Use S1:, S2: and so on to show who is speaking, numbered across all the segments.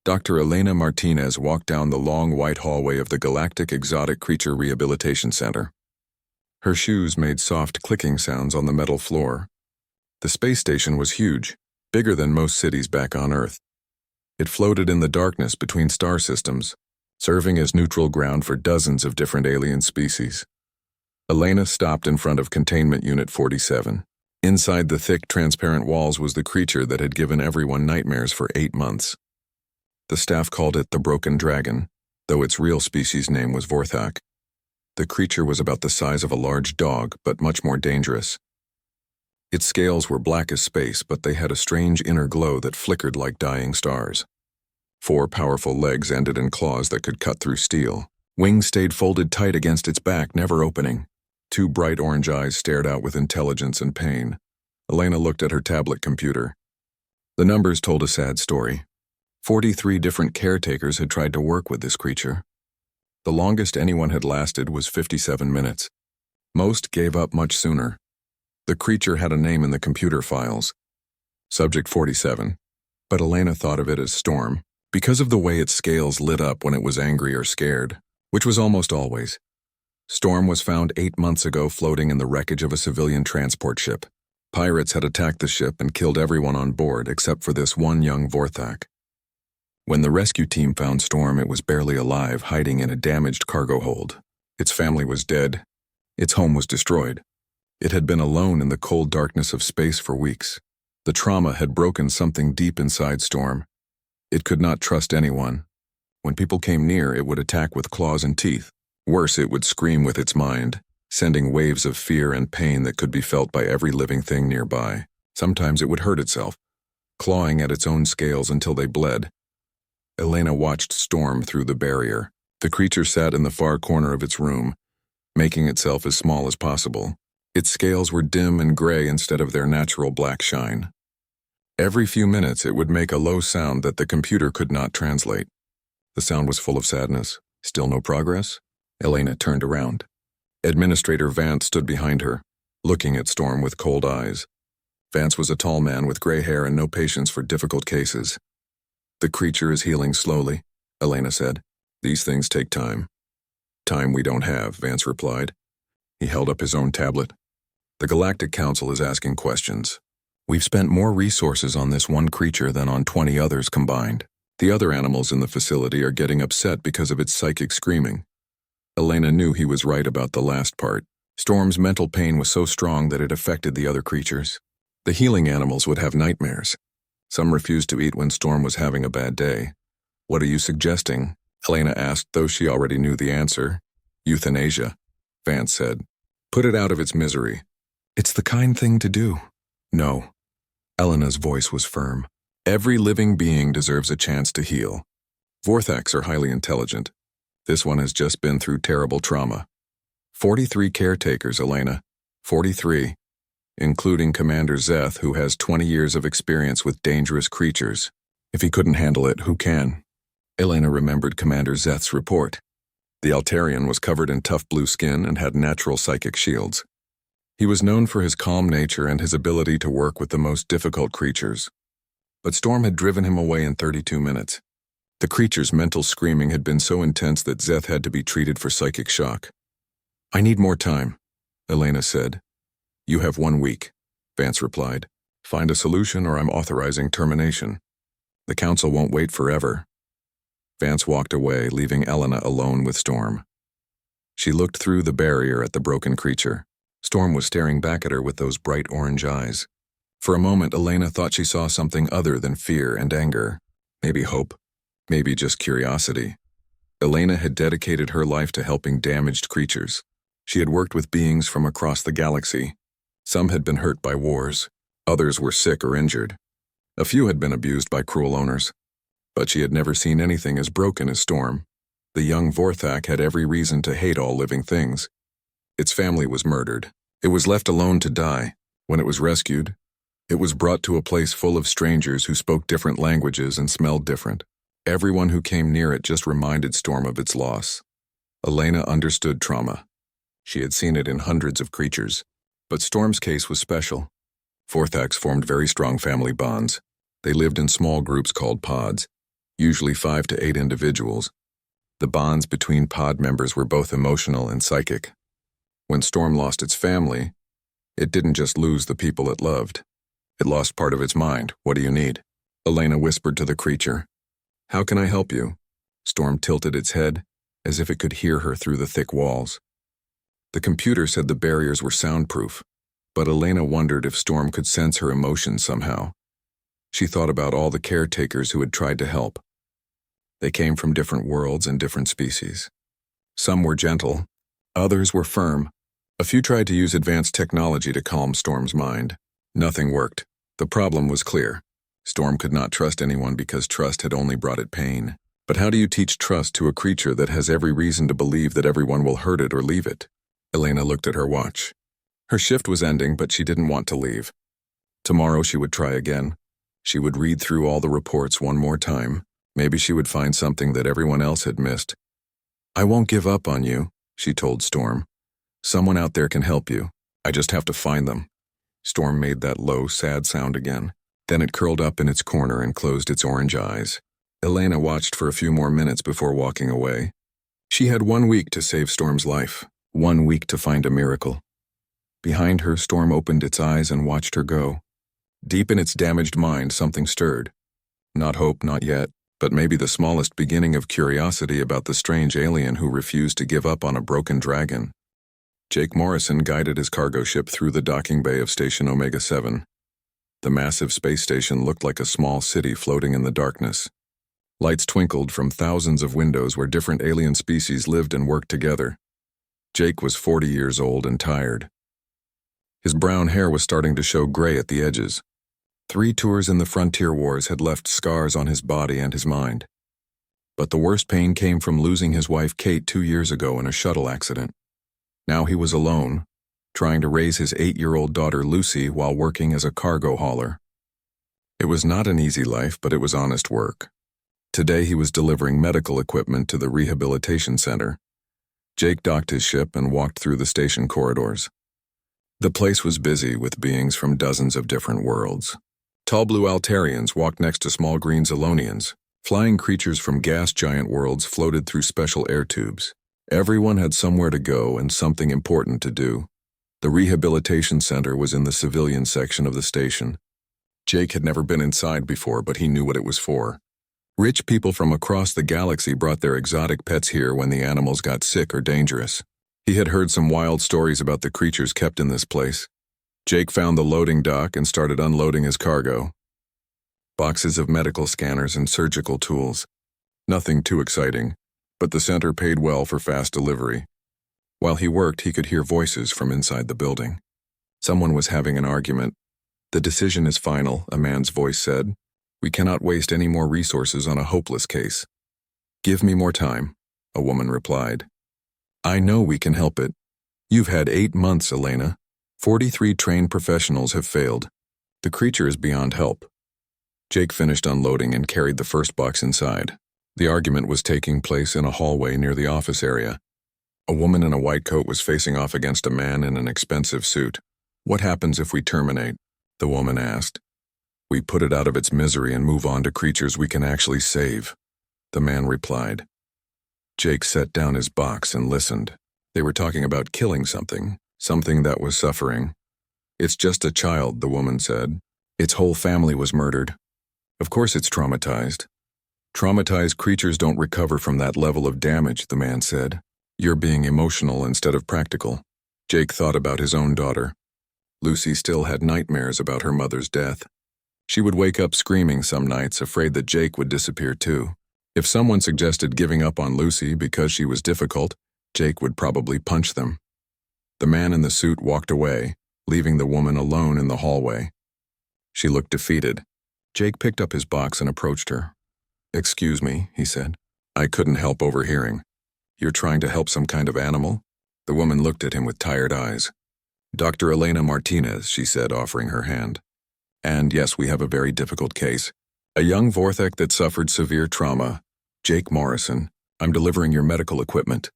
S1: Dr. Elena Martinez walked down the long white hallway of the Galactic Exotic Creature Rehabilitation Center. Her shoes made soft clicking sounds on the metal floor. The space station was huge, bigger than most cities back on Earth. It floated in the darkness between star systems, serving as neutral ground for dozens of different alien species. Elena stopped in front of Containment Unit 47. Inside the thick, transparent walls was the creature that had given everyone nightmares for 8 months. The staff called it the Broken Dragon, though its real species name was Vorthak. The creature was about the size of a large dog, but much more dangerous. Its scales were black as space, but they had a strange inner glow that flickered like dying stars. 4 powerful legs ended in claws that could cut through steel. Wings stayed folded tight against its back, never opening. 2 bright orange eyes stared out with intelligence and pain. Elena looked at her tablet computer. The numbers told a sad story. 43 different caretakers had tried to work with this creature. The longest anyone had lasted was 57 minutes. Most gave up much sooner. The creature had a name in the computer files. Subject 47. But Elena thought of it as Storm, because of the way its scales lit up when it was angry or scared, which was almost always. Storm was found 8 months ago floating in the wreckage of a civilian transport ship. Pirates had attacked the ship and killed everyone on board except for this one young Vorthak. When the rescue team found Storm, it was barely alive, hiding in a damaged cargo hold. Its family was dead. Its home was destroyed. It had been alone in the cold darkness of space for weeks. The trauma had broken something deep inside Storm. It could not trust anyone. When people came near, it would attack with claws and teeth. Worse, it would scream with its mind, sending waves of fear and pain that could be felt by every living thing nearby. Sometimes it would hurt itself, clawing at its own scales until they bled. Elena watched Storm through the barrier. The creature sat in the far corner of its room, making itself as small as possible. Its scales were dim and gray instead of their natural black shine. Every few minutes it would make a low sound that the computer could not translate. The sound was full of sadness. Still no progress? Elena turned around. Administrator Vance stood behind her, looking at Storm with cold eyes. Vance was a tall man with gray hair and no patience for difficult cases. The creature is healing slowly, Elena said. These things take time. Time we don't have, Vance replied. He held up his own tablet. The Galactic Council is asking questions. We've spent more resources on this one creature than on 20 others combined. The other animals in the facility are getting upset because of its psychic screaming. Elena knew he was right about the last part. Storm's mental pain was so strong that it affected the other creatures. The healing animals would have nightmares. Some refused to eat when Storm was having a bad day. What are you suggesting? Elena asked, though she already knew the answer. Euthanasia, Vance said. Put it out of its misery. It's the kind thing to do. No. Elena's voice was firm. Every living being deserves a chance to heal. Vorthaks are highly intelligent. This one has just been through terrible trauma. 43 caretakers, Elena. 43. Including Commander Zeth, who has 20 years of experience with dangerous creatures. If he couldn't handle it, who can? Elena remembered Commander Zeth's report. The Altarian was covered in tough blue skin and had natural psychic shields. He was known for his calm nature and his ability to work with the most difficult creatures. But Storm had driven him away in 32 minutes. The creature's mental screaming had been so intense that Zeth had to be treated for psychic shock. I need more time, Elena said. You have 1 week, Vance replied. Find a solution or I'm authorizing termination. The council won't wait forever. Vance walked away, leaving Elena alone with Storm. She looked through the barrier at the broken creature. Storm was staring back at her with those bright orange eyes. For a moment, Elena thought she saw something other than fear and anger. Maybe hope. Maybe just curiosity. Elena had dedicated her life to helping damaged creatures. She had worked with beings from across the galaxy. Some had been hurt by wars. Others were sick or injured. A few had been abused by cruel owners. But she had never seen anything as broken as Storm. The young Vorthak had every reason to hate all living things. Its family was murdered. It was left alone to die. When it was rescued, it was brought to a place full of strangers who spoke different languages and smelled different. Everyone who came near it just reminded Storm of its loss. Elena understood trauma. She had seen it in hundreds of creatures. But Storm's case was special. Vorthaks formed very strong family bonds. They lived in small groups called pods. usually 5 to 8 individuals. The bonds between pod members were both emotional and psychic. When Storm lost its family, it didn't just lose the people it loved. It lost part of its mind. What do you need? Elena whispered to the creature. How can I help you? Storm tilted its head, as if it could hear her through the thick walls. The computer said the barriers were soundproof, but Elena wondered if Storm could sense her emotions somehow. She thought about all the caretakers who had tried to help. They came from different worlds and different species. Some were gentle, others were firm. A few tried to use advanced technology to calm Storm's mind. Nothing worked. The problem was clear. Storm could not trust anyone because trust had only brought it pain. But how do you teach trust to a creature that has every reason to believe that everyone will hurt it or leave it? Elena looked at her watch. Her shift was ending, but she didn't want to leave. Tomorrow she would try again. She would read through all the reports one more time. Maybe she would find something that everyone else had missed. I won't give up on you, she told Storm. Someone out there can help you. I just have to find them. Storm made that low, sad sound again. Then it curled up in its corner and closed its orange eyes. Elena watched for a few more minutes before walking away. She had 1 week to save Storm's life, 1 week to find a miracle. Behind her, Storm opened its eyes and watched her go. Deep in its damaged mind, something stirred. Not hope, not yet, but maybe the smallest beginning of curiosity about the strange alien who refused to give up on a broken dragon. Jake Morrison guided his cargo ship through the docking bay of Station Omega-7. The massive space station looked like a small city floating in the darkness. Lights twinkled from thousands of windows where different alien species lived and worked together. Jake was 40 years old and tired. His brown hair was starting to show gray at the edges. 3 tours in the Frontier Wars had left scars on his body and his mind. But the worst pain came from losing his wife Kate 2 years ago in a shuttle accident. Now he was alone, trying to raise his 8-year-old daughter Lucy while working as a cargo hauler. It was not an easy life, but it was honest work. Today he was delivering medical equipment to the rehabilitation center. Jake docked his ship and walked through the station corridors. The place was busy with beings from dozens of different worlds. Tall blue Altarians walked next to small green Zolonians. Flying creatures from gas giant worlds floated through special air tubes. Everyone had somewhere to go and something important to do. The rehabilitation center was in the civilian section of the station. Jake had never been inside before, but he knew what it was for. Rich people from across the galaxy brought their exotic pets here when the animals got sick or dangerous. He had heard some wild stories about the creatures kept in this place. Jake found the loading dock and started unloading his cargo. Boxes of medical scanners and surgical tools. Nothing too exciting, but the center paid well for fast delivery. While he worked, he could hear voices from inside the building. Someone was having an argument. The decision is final, a man's voice said. We cannot waste any more resources on a hopeless case. Give me more time, a woman replied. I know we can help it. You've had 8 months, Elena. 43 trained professionals have failed. The creature is beyond help. Jake finished unloading and carried the first box inside. The argument was taking place in a hallway near the office area. A woman in a white coat was facing off against a man in an expensive suit. What happens if we terminate? The woman asked. We put it out of its misery and move on to creatures we can actually save, the man replied. Jake set down his box and listened. They were talking about killing something that was suffering. It's just a child, the woman said. Its whole family was murdered. Of course it's traumatized. Traumatized creatures don't recover from that level of damage, the man said. You're being emotional instead of practical. Jake thought about his own daughter. Lucy still had nightmares about her mother's death. She would wake up screaming some nights, afraid that Jake would disappear too. If someone suggested giving up on Lucy because she was difficult, Jake would probably punch them. The man in the suit walked away, leaving the woman alone in the hallway. She looked defeated. Jake picked up his box and approached her. Excuse me, he said. I couldn't help overhearing. You're trying to help some kind of animal? The woman looked at him with tired eyes. Dr. Elena Martinez, she said, offering her hand. And yes, we have a very difficult case. A young Vorthek that suffered severe trauma. Jake Morrison, I'm delivering your medical equipment.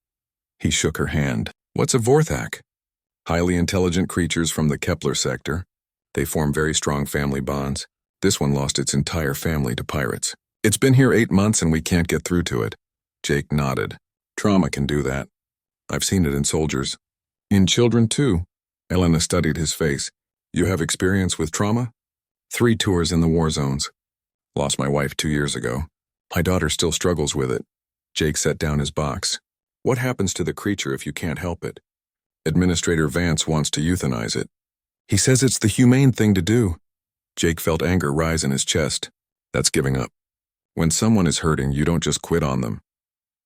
S1: He shook her hand. What's a Vorthak? Highly intelligent creatures from the Kepler sector. They form very strong family bonds. This one lost its entire family to pirates. It's been here 8 months and we can't get through to it. Jake nodded. Trauma can do that. I've seen it in soldiers. In children, too. Elena studied his face. You have experience with trauma? 3 tours in the war zones. Lost my wife 2 years ago. My daughter still struggles with it. Jake set down his box. What happens to the creature if you can't help it? Administrator Vance wants to euthanize it. He says it's the humane thing to do. Jake felt anger rise in his chest. That's giving up. When someone is hurting, you don't just quit on them.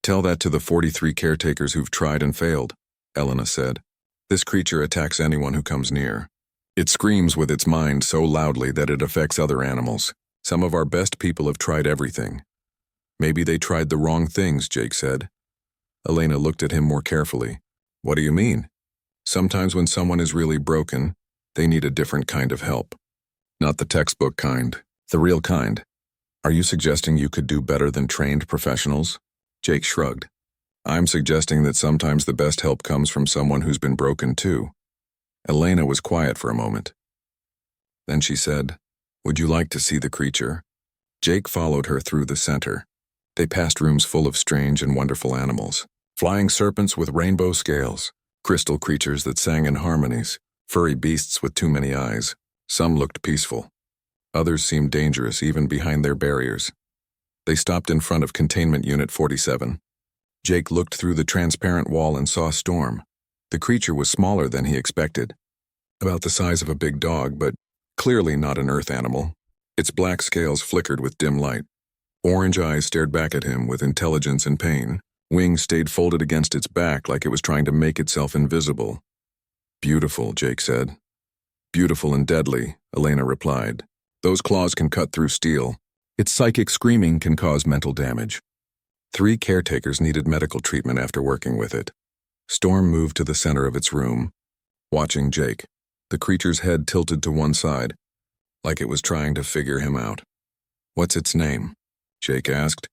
S1: Tell that to the 43 caretakers who've tried and failed, Elena said. This creature attacks anyone who comes near. It screams with its mind so loudly that it affects other animals. Some of our best people have tried everything. Maybe they tried the wrong things, Jake said. Elena looked at him more carefully. What do you mean? Sometimes when someone is really broken, they need a different kind of help. Not the textbook kind, the real kind. Are you suggesting you could do better than trained professionals? Jake shrugged. I'm suggesting that sometimes the best help comes from someone who's been broken too. Elena was quiet for a moment. Then she said, Would you like to see the creature? Jake followed her through the center. They passed rooms full of strange and wonderful animals. Flying serpents with rainbow scales, crystal creatures that sang in harmonies, furry beasts with too many eyes. Some looked peaceful. Others seemed dangerous even behind their barriers. They stopped in front of Containment Unit 47. Jake looked through the transparent wall and saw Storm. The creature was smaller than he expected. About the size of a big dog, but clearly not an earth animal. Its black scales flickered with dim light. Orange eyes stared back at him with intelligence and pain. Wings stayed folded against its back like it was trying to make itself invisible. Beautiful, Jake said. Beautiful and deadly, Elena replied. Those claws can cut through steel. Its psychic screaming can cause mental damage. 3 caretakers needed medical treatment after working with it. Storm moved to the center of its room, watching Jake. The creature's head tilted to one side, like it was trying to figure him out. What's its name? Jake asked.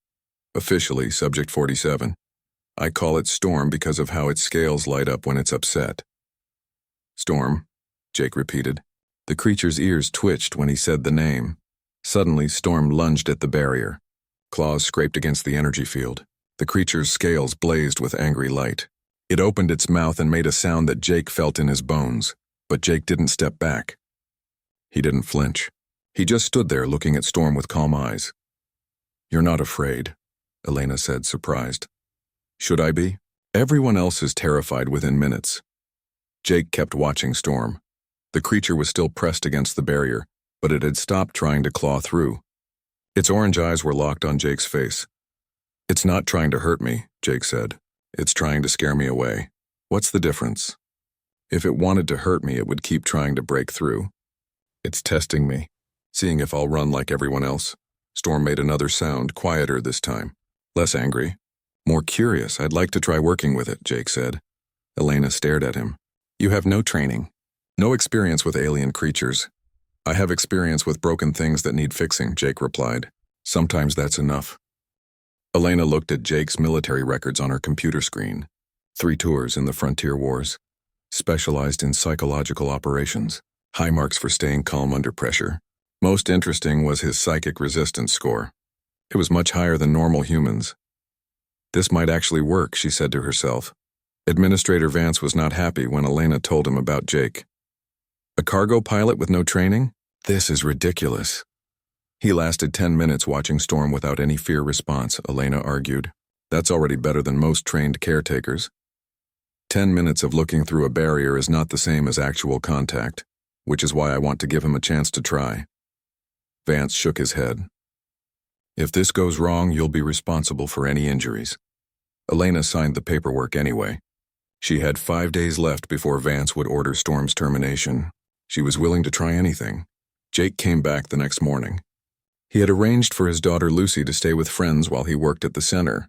S1: Officially, Subject 47. I call it Storm because of how its scales light up when it's upset. Storm, Jake repeated. The creature's ears twitched when he said the name. Suddenly, Storm lunged at the barrier. Claws scraped against the energy field. The creature's scales blazed with angry light. It opened its mouth and made a sound that Jake felt in his bones, but Jake didn't step back. He didn't flinch. He just stood there looking at Storm with calm eyes. You're not afraid, Elena said, surprised. Should I be? Everyone else is terrified within minutes. Jake kept watching Storm. The creature was still pressed against the barrier, but it had stopped trying to claw through. Its orange eyes were locked on Jake's face. It's not trying to hurt me, Jake said. It's trying to scare me away. What's the difference? If it wanted to hurt me, it would keep trying to break through. It's testing me, seeing if I'll run like everyone else. Storm made another sound, quieter this time. Less angry. More curious. I'd like to try working with it, Jake said. Elena stared at him. You have no training. No experience with alien creatures. I have experience with broken things that need fixing, Jake replied. Sometimes that's enough. Elena looked at Jake's military records on her computer screen. 3 tours in the Frontier Wars. Specialized in psychological operations. High marks for staying calm under pressure. Most interesting was his psychic resistance score. It was much higher than normal humans. This might actually work, she said to herself. Administrator Vance was not happy when Elena told him about Jake. A cargo pilot with no training? This is ridiculous. He lasted 10 minutes watching Storm without any fear response, Elena argued. That's already better than most trained caretakers. 10 minutes of looking through a barrier is not the same as actual contact, which is why I want to give him a chance to try. Vance shook his head. If this goes wrong, you'll be responsible for any injuries. Elena signed the paperwork anyway. She had 5 days left before Vance would order Storm's termination. She was willing to try anything. Jake came back the next morning. He had arranged for his daughter Lucy to stay with friends while he worked at the center.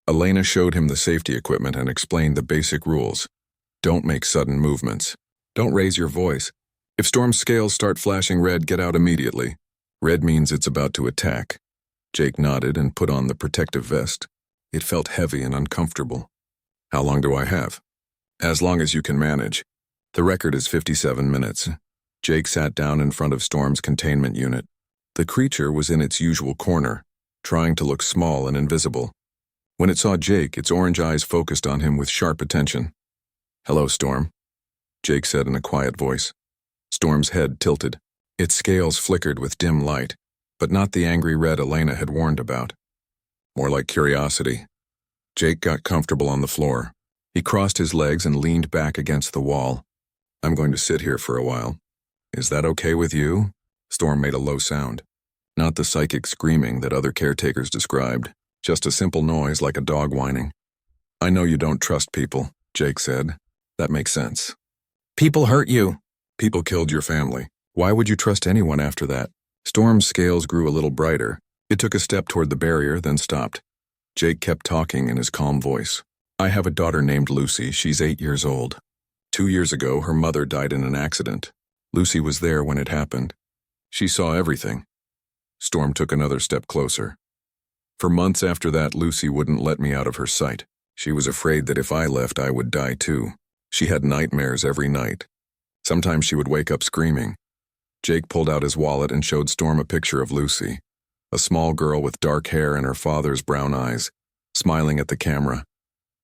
S1: Elena showed him the safety equipment and explained the basic rules. Don't make sudden movements. Don't raise your voice. If Storm's scales start flashing red, get out immediately. Red means it's about to attack. Jake nodded and put on the protective vest. It felt heavy and uncomfortable. How long do I have? As long as you can manage. The record is 57 minutes. Jake sat down in front of Storm's containment unit. The creature was in its usual corner, trying to look small and invisible. When it saw Jake, its orange eyes focused on him with sharp attention. "Hello, Storm," Jake said in a quiet voice. Storm's head tilted. Its scales flickered with dim light, but not the angry red Elena had warned about. More like curiosity. Jake got comfortable on the floor. He crossed his legs and leaned back against the wall. "I'm going to sit here for a while. Is that okay with you?" Storm made a low sound. Not the psychic screaming that other caretakers described, just a simple noise like a dog whining. "I know you don't trust people," Jake said. "That makes sense. People hurt you. People killed your family. Why would you trust anyone after that?" Storm's scales grew a little brighter. It took a step toward the barrier, then stopped. Jake kept talking in his calm voice. "I have a daughter named Lucy. She's 8 years old. 2 years ago, her mother died in an accident. Lucy was there when it happened. She saw everything." Storm took another step closer. "For months after that, Lucy wouldn't let me out of her sight. She was afraid that if I left, I would die too. She had nightmares every night. Sometimes she would wake up screaming." Jake pulled out his wallet and showed Storm a picture of Lucy, a small girl with dark hair and her father's brown eyes, smiling at the camera.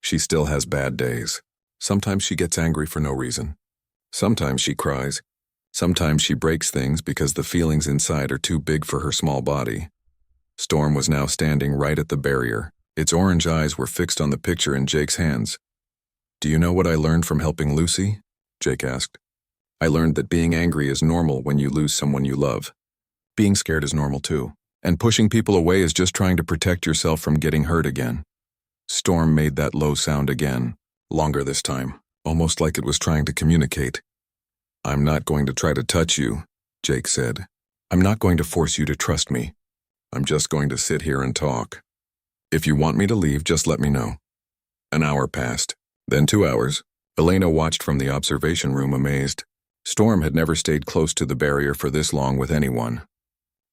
S1: "She still has bad days. Sometimes she gets angry for no reason. Sometimes she cries. Sometimes she breaks things because the feelings inside are too big for her small body." Storm was now standing right at the barrier. Its orange eyes were fixed on the picture in Jake's hands. "Do you know what I learned from helping Lucy?" Jake asked. "I learned that being angry is normal when you lose someone you love. Being scared is normal too. And pushing people away is just trying to protect yourself from getting hurt again." Storm made that low sound again, longer this time, almost like it was trying to communicate. "I'm not going to try to touch you," Jake said. "I'm not going to force you to trust me. I'm just going to sit here and talk. If you want me to leave, just let me know." An hour passed, then 2 hours. Elena watched from the observation room amazed. Storm had never stayed close to the barrier for this long with anyone.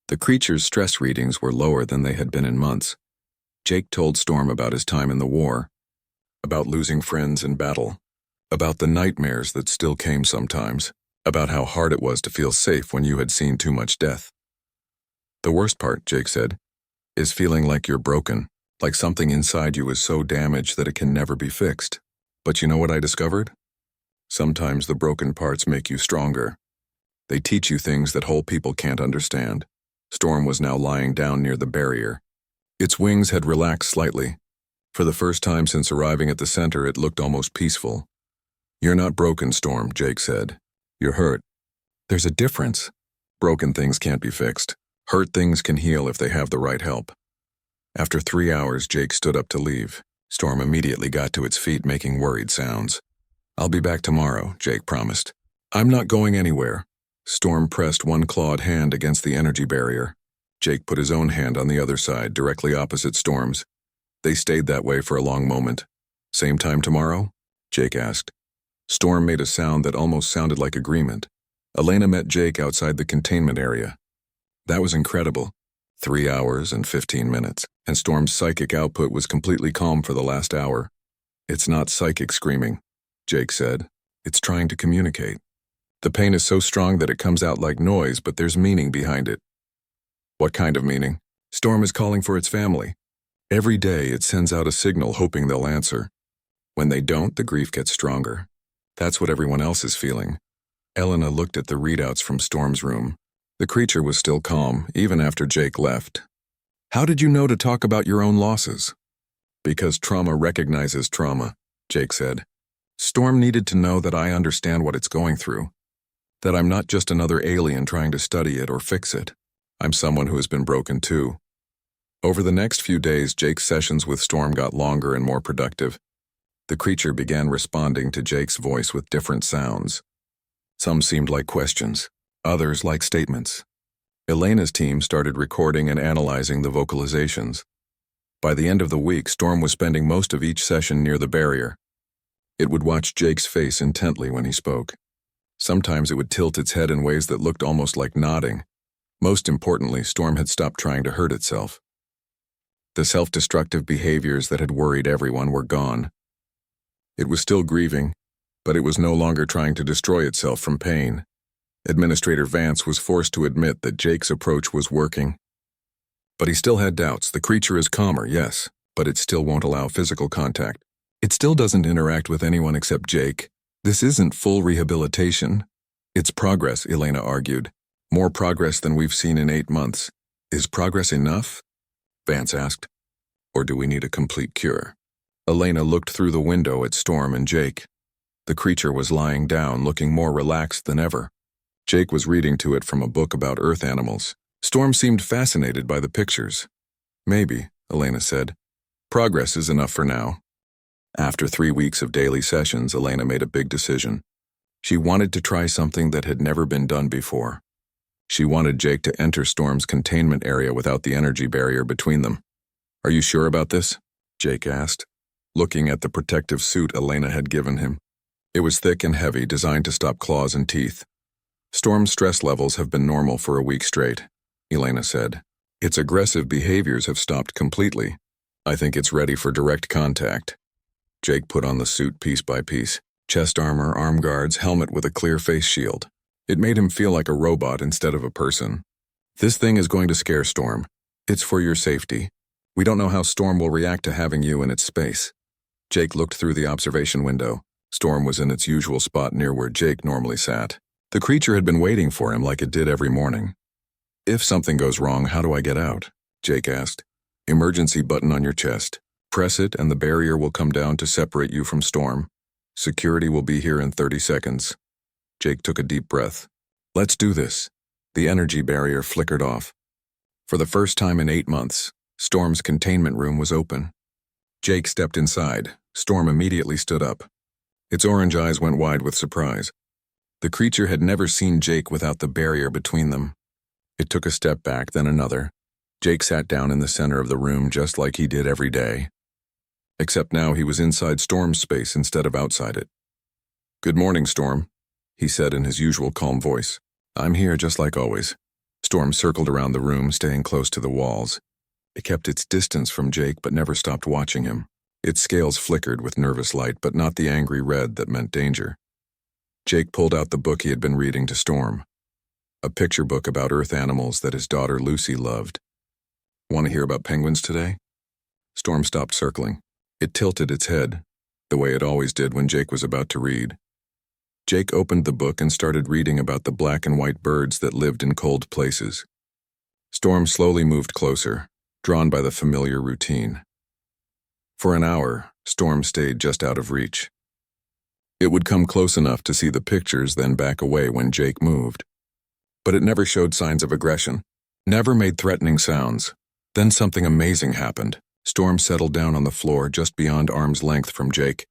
S1: The creature's stress readings were lower than they had been in months. Jake told Storm about his time in the war, about losing friends in battle, about the nightmares that still came sometimes, about how hard it was to feel safe when you had seen too much death. "The worst part," Jake said, "is feeling like you're broken, like something inside you is so damaged that it can never be fixed. But you know what I discovered? Sometimes the broken parts make you stronger. They teach you things that whole people can't understand." Storm was now lying down near the barrier. Its wings had relaxed slightly. For the first time since arriving at the center, it looked almost peaceful. "You're not broken, Storm," Jake said. "You're hurt. There's a difference. Broken things can't be fixed. Hurt things can heal if they have the right help." After 3 hours, Jake stood up to leave. Storm immediately got to its feet, making worried sounds. "I'll be back tomorrow," Jake promised. "I'm not going anywhere." Storm pressed one clawed hand against the energy barrier. Jake put his own hand on the other side, directly opposite Storm's. They stayed that way for a long moment. "Same time tomorrow?" Jake asked. Storm made a sound that almost sounded like agreement. Elena met Jake outside the containment area. That was incredible. 3 hours and 15 minutes, and Storm's psychic output was completely calm for the last hour. "It's not psychic screaming," Jake said. "It's trying to communicate. The pain is so strong that it comes out like noise, but there's meaning behind it." "What kind of meaning?" "Storm is calling for its family. Every day it sends out a signal hoping they'll answer. When they don't, the grief gets stronger. That's what everyone else is feeling." Elena looked at the readouts from Storm's room. The creature was still calm, even after Jake left. "How did you know to talk about your own losses?" "Because trauma recognizes trauma," Jake said. "Storm needed to know that I understand what it's going through. That I'm not just another alien trying to study it or fix it. I'm someone who has been broken too." Over the next few days, Jake's sessions with Storm got longer and more productive. The creature began responding to Jake's voice with different sounds. Some seemed like questions, others like statements. Elena's team started recording and analyzing the vocalizations. By the end of the week, Storm was spending most of each session near the barrier. It would watch Jake's face intently when he spoke. Sometimes it would tilt its head in ways that looked almost like nodding. Most importantly, Storm had stopped trying to hurt itself. The self-destructive behaviors that had worried everyone were gone. It was still grieving, but it was no longer trying to destroy itself from pain. Administrator Vance was forced to admit that Jake's approach was working. But he still had doubts. The creature is calmer, yes, but it still won't allow physical contact. It still doesn't interact with anyone except Jake. This isn't full rehabilitation. It's progress, Elena argued. More progress than we've seen in 8 months. Is progress enough? Vance asked. Or do we need a complete cure? Elena looked through the window at Storm and Jake. The creature was lying down, looking more relaxed than ever. Jake was reading to it from a book about Earth animals. Storm seemed fascinated by the pictures. Maybe, Elena said. Progress is enough for now. After 3 weeks of daily sessions, Elena made a big decision. She wanted to try something that had never been done before. She wanted Jake to enter Storm's containment area without the energy barrier between them. Are you sure about this? Jake asked, looking at the protective suit Elena had given him. It was thick and heavy, designed to stop claws and teeth. Storm's stress levels have been normal for a week straight, Elena said. Its aggressive behaviors have stopped completely. I think it's ready for direct contact. Jake put on the suit piece by piece. Chest armor, arm guards, helmet with a clear face shield. It made him feel like a robot instead of a person. This thing is going to scare Storm. It's for your safety. We don't know how Storm will react to having you in its space. Jake looked through the observation window. Storm was in its usual spot near where Jake normally sat. The creature had been waiting for him like it did every morning. If something goes wrong, how do I get out? Jake asked. Emergency button on your chest. Press it and the barrier will come down to separate you from Storm. Security will be here in 30 seconds. Jake took a deep breath. Let's do this. The energy barrier flickered off. For the first time in 8 months, Storm's containment room was open. Jake stepped inside. Storm immediately stood up. Its orange eyes went wide with surprise. The creature had never seen Jake without the barrier between them. It took a step back, then another. Jake sat down in the center of the room just like he did every day. Except now he was inside Storm's space instead of outside it. Good morning, Storm, he said in his usual calm voice. I'm here just like always. Storm circled around the room, staying close to the walls. It kept its distance from Jake but never stopped watching him. Its scales flickered with nervous light, but not the angry red that meant danger. Jake pulled out the book he had been reading to Storm. A picture book about Earth animals that his daughter Lucy loved. Want to hear about penguins today? Storm stopped circling. It tilted its head, the way it always did when Jake was about to read. Jake opened the book and started reading about the black and white birds that lived in cold places. Storm slowly moved closer, drawn by the familiar routine. For an hour, Storm stayed just out of reach. It would come close enough to see the pictures, then back away when Jake moved. But it never showed signs of aggression, never made threatening sounds. Then something amazing happened. Storm settled down on the floor just beyond arm's length from Jake.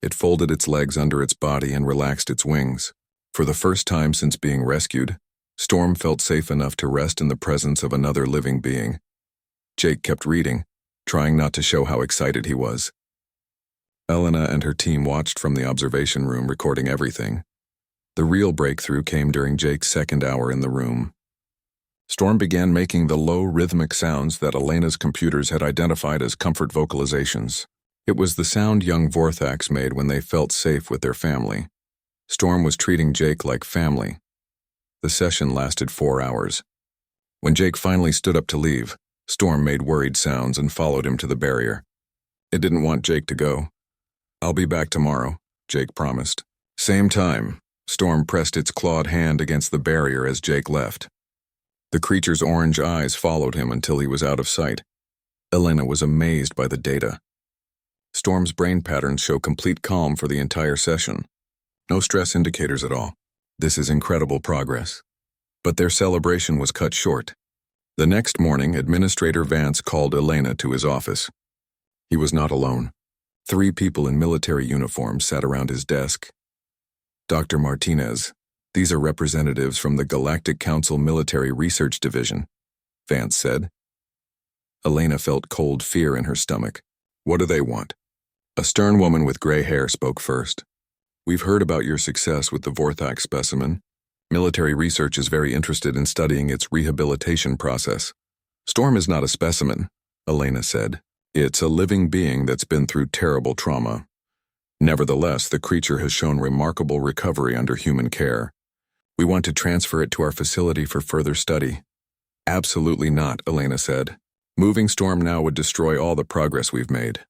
S1: It folded its legs under its body and relaxed its wings. For the first time since being rescued, Storm felt safe enough to rest in the presence of another living being. Jake kept reading, trying not to show how excited he was. Elena and her team watched from the observation room, recording everything. The real breakthrough came during Jake's second hour in the room. Storm began making the low, rhythmic sounds that Elena's computers had identified as comfort vocalizations. It was the sound young Vorthax made when they felt safe with their family. Storm was treating Jake like family. The session lasted 4 hours. When Jake finally stood up to leave, Storm made worried sounds and followed him to the barrier. It didn't want Jake to go. I'll be back tomorrow, Jake promised. Same time, Storm pressed its clawed hand against the barrier as Jake left. The creature's orange eyes followed him until he was out of sight. Elena was amazed by the data. Storm's brain patterns show complete calm for the entire session. No stress indicators at all. This is incredible progress. But their celebration was cut short. The next morning, Administrator Vance called Elena to his office. He was not alone. 3 people in military uniforms sat around his desk. Dr. Martinez, these are representatives from the Galactic Council Military Research Division, Vance said. Elena felt cold fear in her stomach. What do they want? A stern woman with gray hair spoke first. We've heard about your success with the Vorthax specimen. Military research is very interested in studying its rehabilitation process. Storm is not a specimen, Elena said. It's a living being that's been through terrible trauma. Nevertheless, the creature has shown remarkable recovery under human care. We want to transfer it to our facility for further study. Absolutely not, Elena said. Moving Storm now would destroy all the progress we've made.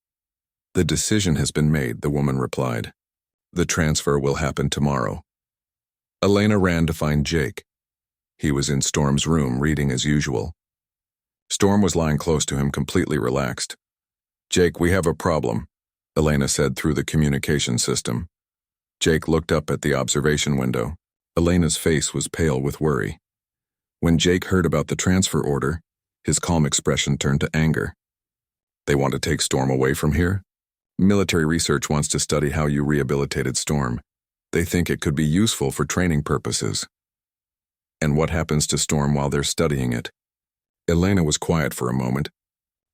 S1: The decision has been made, the woman replied. The transfer will happen tomorrow. Elena ran to find Jake. He was in Storm's room reading as usual. Storm was lying close to him, completely relaxed. Jake, we have a problem, Elena said through the communication system. Jake looked up at the observation window. Elena's face was pale with worry. When Jake heard about the transfer order, his calm expression turned to anger. They want to take Storm away from here? Military research wants to study how you rehabilitated Storm. They think it could be useful for training purposes. And what happens to Storm while they're studying it? Elena was quiet for a moment.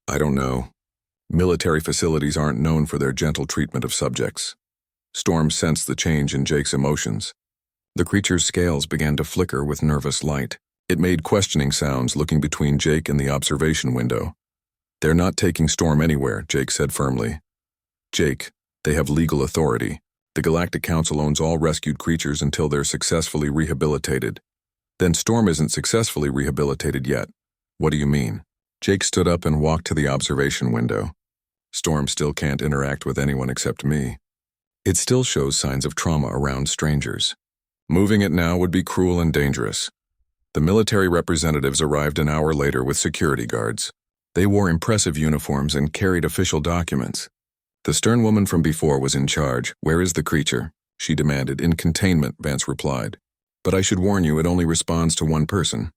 S1: I don't know. Military facilities aren't known for their gentle treatment of subjects. Storm sensed the change in Jake's emotions. The creature's scales began to flicker with nervous light. It made questioning sounds looking between Jake and the observation window. They're not taking Storm anywhere, Jake said firmly. Jake, they have legal authority. The Galactic Council owns all rescued creatures until they're successfully rehabilitated. Then Storm isn't successfully rehabilitated yet. What do you mean? Jake stood up and walked to the observation window. Storm still can't interact with anyone except me. It still shows signs of trauma around strangers. Moving it now would be cruel and dangerous. The military representatives arrived an hour later with security guards. They wore impressive uniforms and carried official documents. The stern woman from before was in charge. Where is the creature? She demanded. In containment, Vance replied. But I should warn you, it only responds to one person.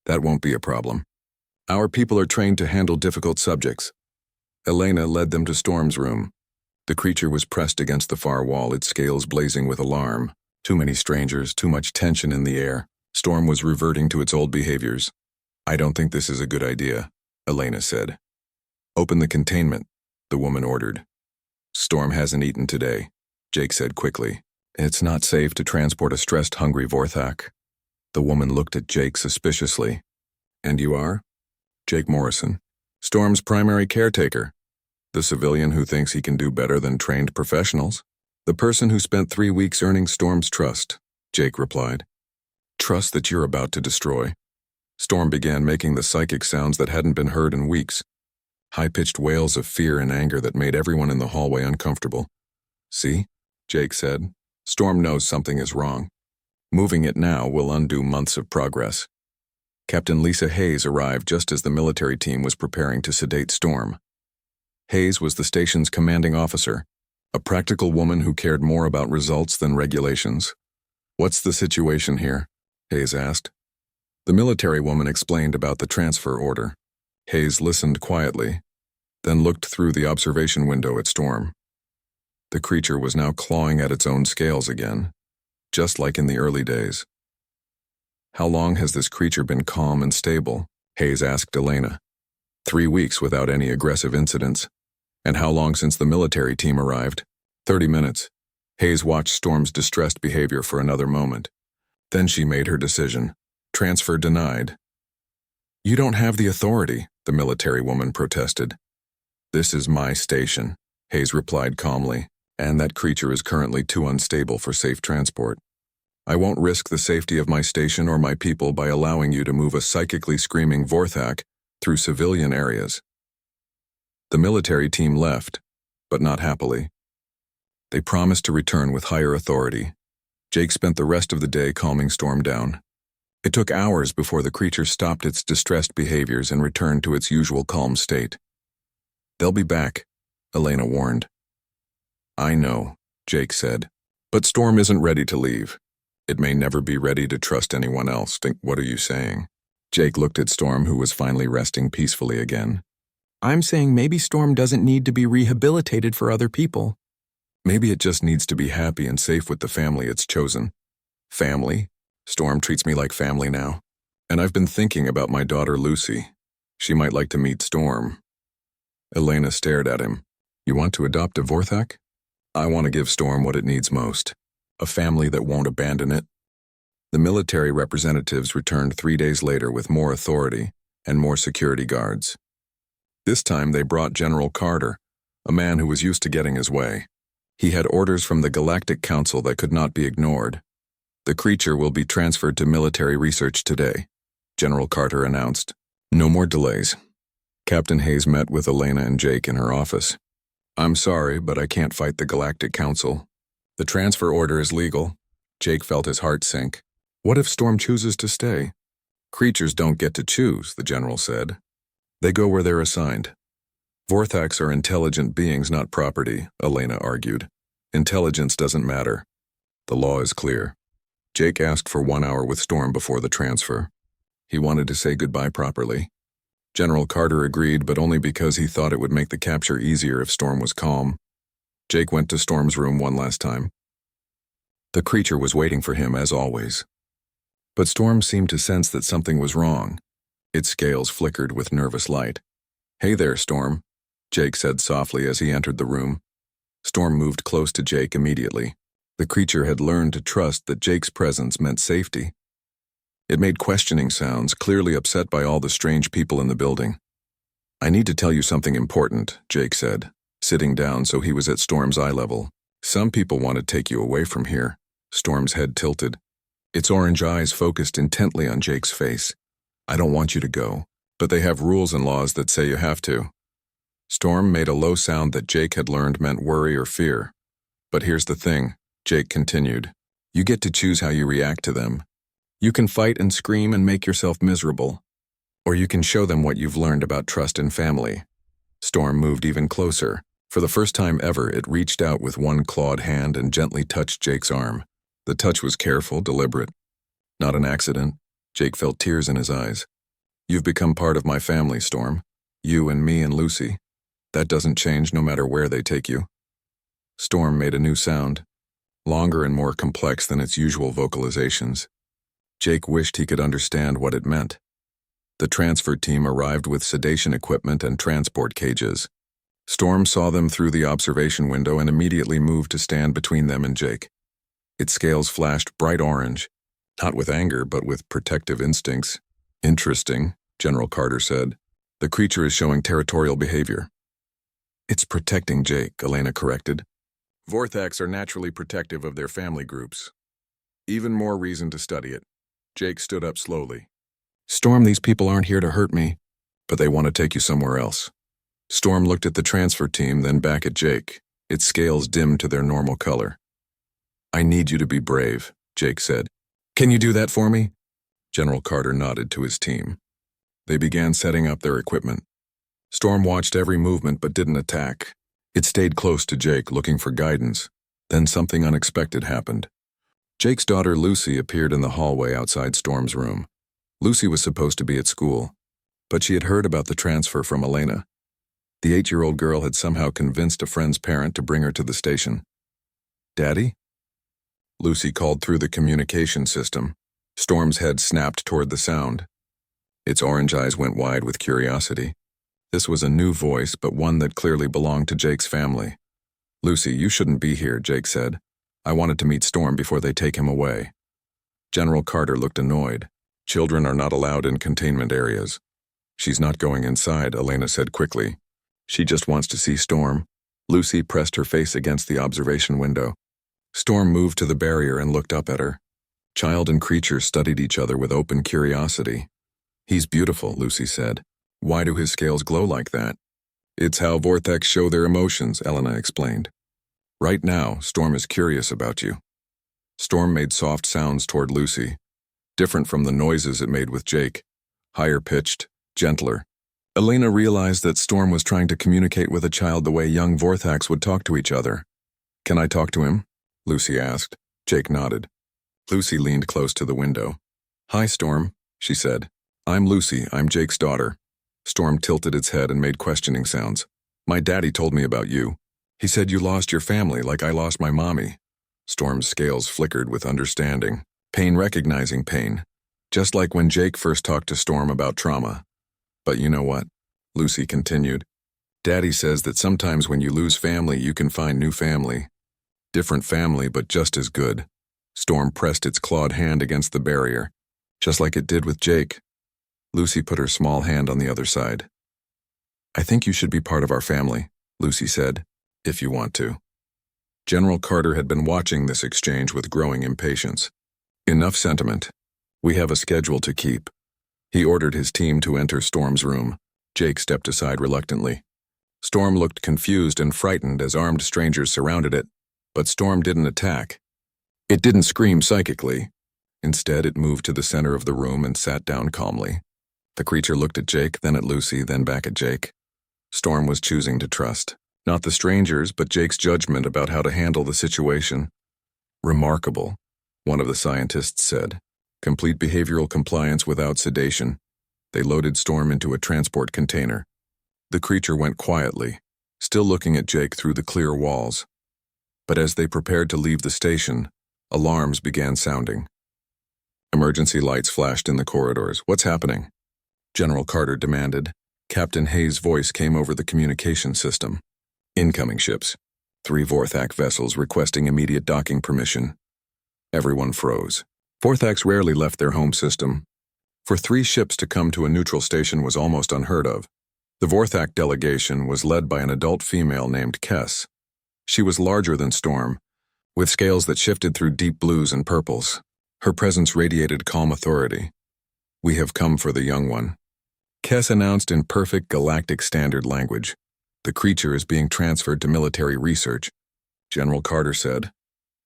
S1: That won't be a problem. Our people are trained to handle difficult subjects. Elena led them to Storm's room. The creature was pressed against the far wall, its scales blazing with alarm. Too many strangers, too much tension in the air. Storm was reverting to its old behaviors. I don't think this is a good idea, Elena said. Open the containment, the woman ordered. Storm hasn't eaten today, Jake said quickly. It's not safe to transport a stressed, hungry Vorthak. The woman looked at Jake suspiciously. And you are? Jake Morrison, Storm's primary caretaker. The civilian who thinks he can do better than trained professionals. The person who spent 3 weeks earning Storm's trust, Jake replied. Trust that you're about to destroy. Storm began making the psychic sounds that hadn't been heard in weeks. High-pitched wails of fear and anger that made everyone in the hallway uncomfortable. See? Jake said. Storm knows something is wrong. Moving it now will undo months of progress. Captain Lisa Hayes arrived just as the military team was preparing to sedate Storm. Hayes was the station's commanding officer, a practical woman who cared more about results than regulations. What's the situation here? Hayes asked. The military woman explained about the transfer order. Hayes listened quietly, then looked through the observation window at Storm. The creature was now clawing at its own scales again, just like in the early days. How long has this creature been calm and stable? Hayes asked Elena. 3 weeks without any aggressive incidents. And how long since the military team arrived? 30 minutes. Hayes watched Storm's distressed behavior for another moment. Then she made her decision. Transfer denied. You don't have the authority, the military woman protested. This is my station, Hayes replied calmly, and that creature is currently too unstable for safe transport. I won't risk the safety of my station or my people by allowing you to move a psychically screaming Vorthak through civilian areas. The military team left, but not happily. They promised to return with higher authority. Jake spent the rest of the day calming Storm down. It took hours before the creature stopped its distressed behaviors and returned to its usual calm state. They'll be back, Elena warned. I know, Jake said, but Storm isn't ready to leave. It may never be ready to trust anyone else. What are you saying? Jake looked at Storm, who was finally resting peacefully again. I'm saying maybe Storm doesn't need to be rehabilitated for other people. Maybe it just needs to be happy and safe with the family it's chosen. Family? Storm treats me like family now. And I've been thinking about my daughter Lucy. She might like to meet Storm. Elena stared at him. You want to adopt a Vorthak? I want to give Storm what it needs most. A family that won't abandon it. The military representatives returned 3 days later with more authority and more security guards. This time they brought General Carter, a man who was used to getting his way. He had orders from the Galactic Council that could not be ignored. The creature will be transferred to military research today. General Carter announced. No more delays. Captain Hayes met with Elena and Jake in her office. I'm sorry, but I can't fight the Galactic Council. The transfer order is legal. Jake felt his heart sink. What if Storm chooses to stay? Creatures don't get to choose, the general said. They go where they're assigned. Vorthax are intelligent beings, not property, Elena argued. Intelligence doesn't matter. The law is clear. Jake asked for 1 hour with Storm before the transfer. He wanted to say goodbye properly. General Carter agreed, but only because he thought it would make the capture easier if Storm was calm. Jake went to Storm's room one last time. The creature was waiting for him, as always. But Storm seemed to sense that something was wrong. Its scales flickered with nervous light. Hey there, Storm, Jake said softly as he entered the room. Storm moved close to Jake immediately. The creature had learned to trust that Jake's presence meant safety. It made questioning sounds, clearly upset by all the strange people in the building. I need to tell you something important, Jake said, sitting down so he was at Storm's eye level. Some people want to take you away from here. Storm's head tilted. Its orange eyes focused intently on Jake's face. I don't want you to go, but they have rules and laws that say you have to. Storm made a low sound that Jake had learned meant worry or fear. But here's the thing, Jake continued. You get to choose how you react to them. You can fight and scream and make yourself miserable. Or you can show them what you've learned about trust and family. Storm moved even closer. For the first time ever, it reached out with one clawed hand and gently touched Jake's arm. The touch was careful, deliberate. Not an accident. Jake felt tears in his eyes. You've become part of my family, Storm. You and me and Lucy. That doesn't change no matter where they take you. Storm made a new sound, longer and more complex than its usual vocalizations. Jake wished he could understand what it meant. The transfer team arrived with sedation equipment and transport cages. Storm saw them through the observation window and immediately moved to stand between them and Jake. Its scales flashed bright orange, not with anger but with protective instincts. Interesting, General Carter said. The creature is showing territorial behavior. It's protecting Jake, Elena corrected. Vorthax are naturally protective of their family groups. Even more reason to study it. Jake stood up slowly. Storm, these people aren't here to hurt me, but they want to take you somewhere else. Storm looked at the transfer team, then back at Jake, its scales dimmed to their normal color. I need you to be brave, Jake said. Can you do that for me? General Carter nodded to his team. They began setting up their equipment. Storm watched every movement but didn't attack. It stayed close to Jake, looking for guidance. Then something unexpected happened. Jake's daughter Lucy appeared in the hallway outside Storm's room. Lucy was supposed to be at school, but she had heard about the transfer from Elena. The 8-year-old girl had somehow convinced a friend's parent to bring her to the station. Daddy? Lucy called through the communication system. Storm's head snapped toward the sound. Its orange eyes went wide with curiosity. This was a new voice, but one that clearly belonged to Jake's family. Lucy, you shouldn't be here, Jake said. I wanted to meet Storm before they take him away. General Carter looked annoyed. Children are not allowed in containment areas. She's not going inside, Elena said quickly. She just wants to see Storm. Lucy pressed her face against the observation window. Storm moved to the barrier and looked up at her. Child and creature studied each other with open curiosity. He's beautiful, Lucy said. Why do his scales glow like that? It's how Vorthax show their emotions, Elena explained. Right now, Storm is curious about you. Storm made soft sounds toward Lucy, different from the noises it made with Jake, higher pitched, gentler. Elena realized that Storm was trying to communicate with a child the way young Vorthax would talk to each other. Can I talk to him? Lucy asked. Jake nodded. Lucy leaned close to the window. Hi, Storm, she said. I'm Lucy, I'm Jake's daughter. Storm tilted its head and made questioning sounds. My daddy told me about you. He said you lost your family like I lost my mommy. Storm's scales flickered with understanding, pain recognizing pain, just like when Jake first talked to Storm about trauma. But you know what? Lucy continued. Daddy says that sometimes when you lose family, you can find new family. Different family, but just as good. Storm pressed its clawed hand against the barrier, just like it did with Jake. Lucy put her small hand on the other side. I think you should be part of our family, Lucy said, if you want to. General Carter had been watching this exchange with growing impatience. Enough sentiment. We have a schedule to keep. He ordered his team to enter Storm's room. Jake stepped aside reluctantly. Storm looked confused and frightened as armed strangers surrounded it, but Storm didn't attack. It didn't scream psychically. Instead, it moved to the center of the room and sat down calmly. The creature looked at Jake, then at Lucy, then back at Jake. Storm was choosing to trust, not the strangers, but Jake's judgment about how to handle the situation. Remarkable, one of the scientists said. Complete behavioral compliance without sedation. They loaded Storm into a transport container. The creature went quietly, still looking at Jake through the clear walls. But as they prepared to leave the station, alarms began sounding. Emergency lights flashed in the corridors. "What's happening?" General Carter demanded. Captain Hayes' voice came over the communication system. "Incoming ships. 3 Vorthak vessels requesting immediate docking permission." Everyone froze. Vorthaks rarely left their home system. For 3 ships to come to a neutral station was almost unheard of. The Vorthak delegation was led by an adult female named Kess. She was larger than Storm, with scales that shifted through deep blues and purples. Her presence radiated calm authority. "We have come for the young one," Kess announced in perfect galactic standard language. "The creature is being transferred to military research." General Carter said.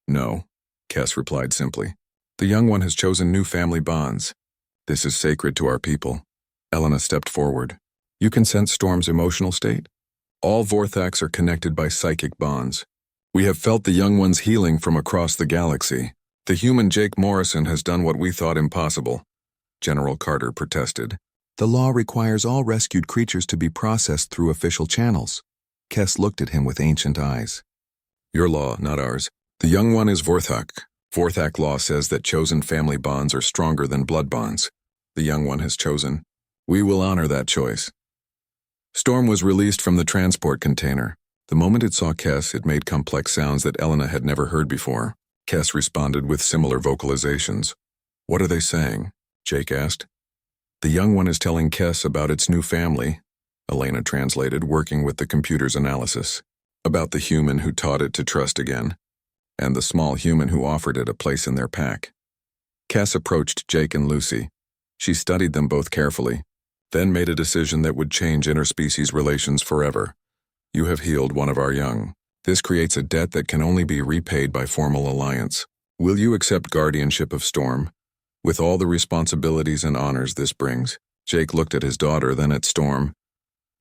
S1: "No," Kess replied simply. "The young one has chosen new family bonds. This is sacred to our people." Elena stepped forward. "You can sense Storm's emotional state? All Vorthaks are connected by psychic bonds. We have felt the young one's healing from across the galaxy. The human Jake Morrison has done what we thought impossible." General Carter protested. "The law requires all rescued creatures to be processed through official channels." Kess looked at him with ancient eyes. "Your law, not ours. The young one is Vorthak. Vorthak law says that chosen family bonds are stronger than blood bonds. The young one has chosen. We will honor that choice." Storm was released from the transport container. The moment it saw Kess, it made complex sounds that Elena had never heard before. Kess responded with similar vocalizations. "What are they saying?" Jake asked. "The young one is telling Kess about its new family," Elena translated, working with the computer's analysis. "About the human who taught it to trust again, and the small human who offered it a place in their pack." Kess approached Jake and Lucy. She studied them both carefully, then made a decision that would change interspecies relations forever. "You have healed one of our young. This creates a debt that can only be repaid by formal alliance. Will you accept guardianship of Storm, with all the responsibilities and honors this brings?" Jake looked at his daughter, then at Storm.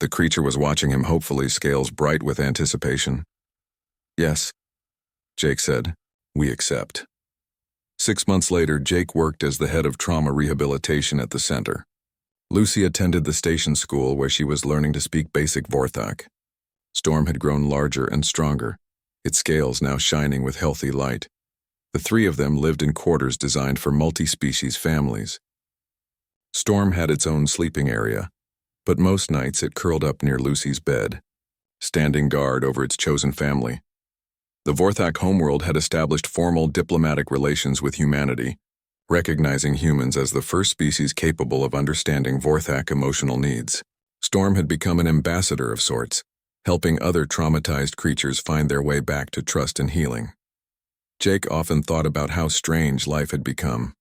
S1: The creature was watching him hopefully, scales bright with anticipation. "Yes," Jake said. "We accept." 6 months later, Jake worked as the head of trauma rehabilitation at the center. Lucy attended the station school where she was learning to speak basic Vorthak. Storm had grown larger and stronger, its scales now shining with healthy light. The 3 of them lived in quarters designed for multi-species families. Storm had its own sleeping area, but most nights it curled up near Lucy's bed, standing guard over its chosen family. The Vorthak homeworld had established formal diplomatic relations with humanity, recognizing humans as the first species capable of understanding Vorthak emotional needs. Storm had become an ambassador of sorts, helping other traumatized creatures find their way back to trust and healing. Jake often thought about how strange life had become.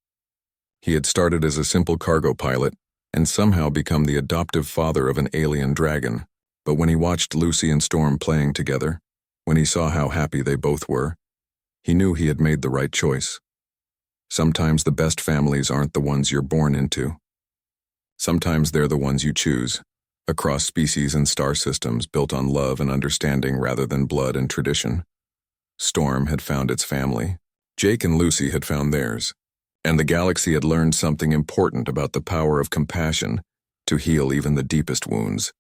S1: He had started as a simple cargo pilot and somehow become the adoptive father of an alien dragon. But when he watched Lucy and Storm playing together, when he saw how happy they both were, he knew he had made the right choice. Sometimes the best families aren't the ones you're born into. Sometimes they're the ones you choose, across species and star systems built on love and understanding rather than blood and tradition. Storm had found its family. Jake and Lucy had found theirs. And the galaxy had learned something important about the power of compassion to heal even the deepest wounds.